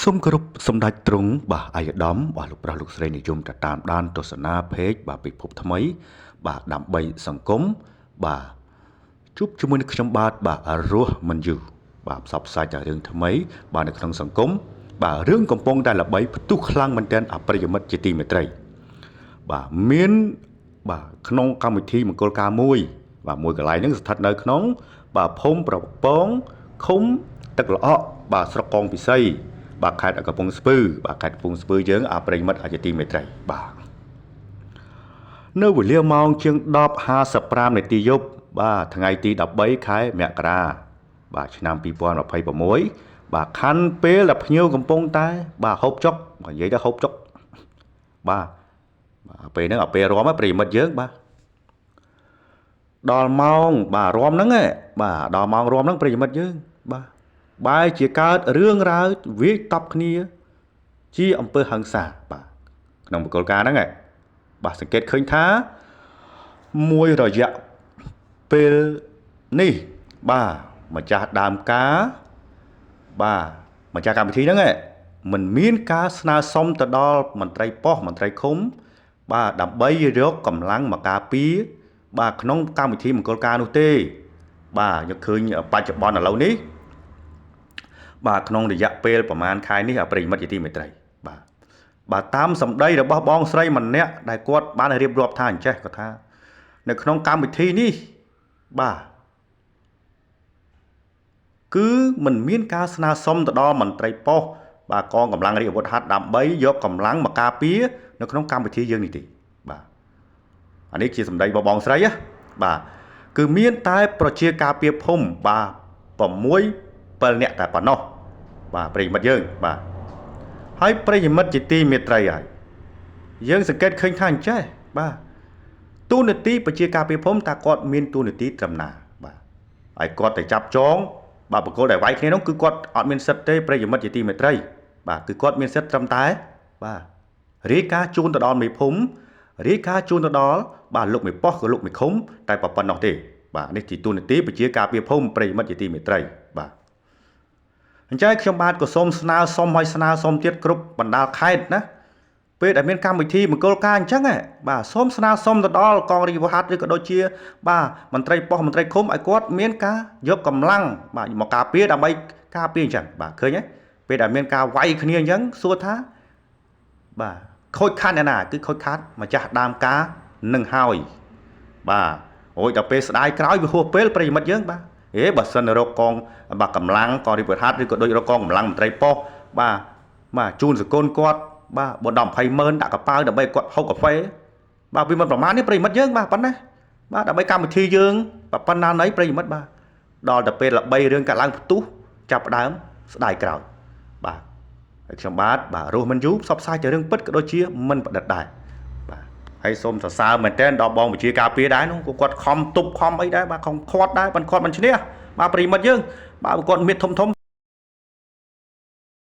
សូមគោរពសម្ដេចទ្រង់បាទអាយដាមបាទលោកប្រុសលោកស្រីនិយមតាមដានទស្សនាเพจបាទពិភពថ្មីបាទដើម្បីសង្គមបាទជួបជាមួយនឹងខ្ញុំបាទរស់មិនយូរបាទផ្សព្វផ្សាយតែរឿងថ្មីបាទនៅក្នុងសង្គមបាទរឿងកំពុងតែល្បីផ្ទុះខ្លាំងមែនទែនអប្រិយមិត្តជាទីមេត្រីបាទមានបាទក្នុងកម្មវិធីមង្គលការមួយបាទមួយកន្លែងហ្នឹងស្ថិតនៅក្នុងបាទភូមិប្រពងឃុំទឹកល្អក់បាទស្រុកកងពិសីបាទខេត្តកំពង់ស្ពឺបាទខេត្តកំពង់ស្ពឺយើងអប្រិយមិត្តអាជាទីមេត្រីបាទនៅវេលាម៉ោងជាង 10:55 នាទីយប់បាទថ្ងៃទី13ខែមករាបាទឆ្នាំ2026បាទខណ្ឌពេលដែលភ្ញៀវកំពុងតែបាទហូបចុកនិយាយទៅហូបចុកបាទពេលហ្នឹងពេលរំប្រិយមិត្តយើងបាទដល់ម៉ោងបាទរំហ្នឹងបាទដល់ម៉ោងរំហ្នឹងប្រិយមិត្តយើងបាទបែរជាកើតរឿងរ៉ាវវាយតប់គ្នាជាអំពើហិង្សាបាទក្នុងបកលការហ្នឹងបាទសង្កេតឃើញថាមួយរយៈពេលនេះបាទម្ចាស់ដើមការបាទម្ចាស់កម្មវិធីហ្នឹងមិនមានការស្នើសុំទៅដល់មន្ត្រីប៉ុស្តិ៍មន្ត្រីឃុំបាទដើម្បីរកកម្លាំងមកការពារបាទក្នុងកម្មវិធីមង្គលការនោះទេបាទយកឃើញបច្ចុប្បន្នឥឡូវនេះបាទក្នុងរយៈពេលប្រហែលខែនេះប្រិយមិត្តជាទីមេត្រីបាទតាមសម្ដីរបស់បងស្រីម្នាក់ដែលគាត់បានរៀបរាប់ថាអញ្ចេះគាត់ថានៅក្នុងកម្មវិធីនេះបាទគឺមិនមានការស្នើសុំទៅដល់មន្ត្រីប៉ុស្តិ៍បាទកងកម្លាំងរាជអាវុធហត្ថដើម្បីយកកម្លាំងមកការពារនៅក្នុងកម្មវិធីយើងនេះទេបាទអានេះជាសម្ដីរបស់បងស្រីបាទគឺមានតែប្រជាការពារភូមិបាទ6-7នាក់តែប៉ុណ្ណោះបាទប្រិយមិត្តយើងបាទហើយប្រិយមិត្តជាទីមេត្រីហើយយើងសង្កេតឃើញថាអញ្ចេះបាទទូនាទីប្រជាការពារភូមិតើគាត់មានទូនាទីត្រឹមណាបាទហើយគាត់តែចាប់ចងបាទបកគលដែលវាយគ្នានោះគឺគាត់អត់មានសិទ្ធិទេប្រិយមិត្តជាទីមេត្រីបាទគឺគាត់មានសិទ្ធិត្រឹមតែបាទរាយការណ៍ជូនទៅដល់មេភូមិរាយការណ៍ជូនទៅដល់បាទលោកមេប៉ុស្តិ៍ក៏លោកមេឃុំតែប៉ុណ្ណោះទេបាទនេះជាទូនាទីប្រជាការពារភូមិប្រិយមិត្តជាទីមេត្រីបាទអញ្ចឹងខ្ញុំបាទក៏សូមស្នើសុំឲ្យស្នើសុំទៀតគ្រប់បណ្ដាខេត្តណាពេលដែលមានកម្មវិធីមង្គលការអញ្ចឹងបាទសូមស្នើសុំទៅដល់កងរាជអាវុធហត្ថឬក៏ដូចជាបាទមន្ត្រីប៉ុស្តិ៍មន្ត្រីឃុំឲ្យគាត់មានការយកកម្លាំងបាទមកការពារដើម្បីការពារអញ្ចឹងបាទឃើញទេពេលដែលមានការវាយគ្នាអញ្ចឹងសួរថាបាទខូចខាតអ្នកណាគឺខូចខាតម្ចាស់ដើមការនឹងហើយបាទអូយដល់ពេលស្ដាយក្រោយវាហួសពេលប្រិយមិត្តយើងបាទបើសិនរកកងបាទកម្លាំងកងរាជអាវុធហត្ថឬក៏ដូចរកកងកម្លាំងមន្ត្រីប៉ុស្តិ៍បាទជូនសកូនគាត់បាទបើដល់200000ដាក់កប៉ាល់ដើម្បីគាត់ហូបកាហ្វេបាទវាមិនប្រមាណនេះប្រិមិត្តយើងបាទប៉ុណ្ណាបាទដើម្បីកម្មវិធីយើងប៉ុណ្ណាណីប្រិមិត្តបាទដល់តែពេលល្បីរឿងកាត់ឡើងផ្ទុះចាប់ផ្ដើមស្ដាយក្រោយបាទហើយខ្ញុំបាទរស់មិនយូរផ្សព្វផ្សាយតែរឿងពិតក៏ដូចជាមិនប្រឌិតដែរបាទហើយសូមសរសើរមែនទែនដល់បងវិជាការពារដែរនោះគាត់ខំទប់ខំអីដែរបាទខំខាត់ដែរប៉ុន្តែគាត់មិនឈ្នះបាទប្រិមិត្តយើងបាទគាត់មានធំ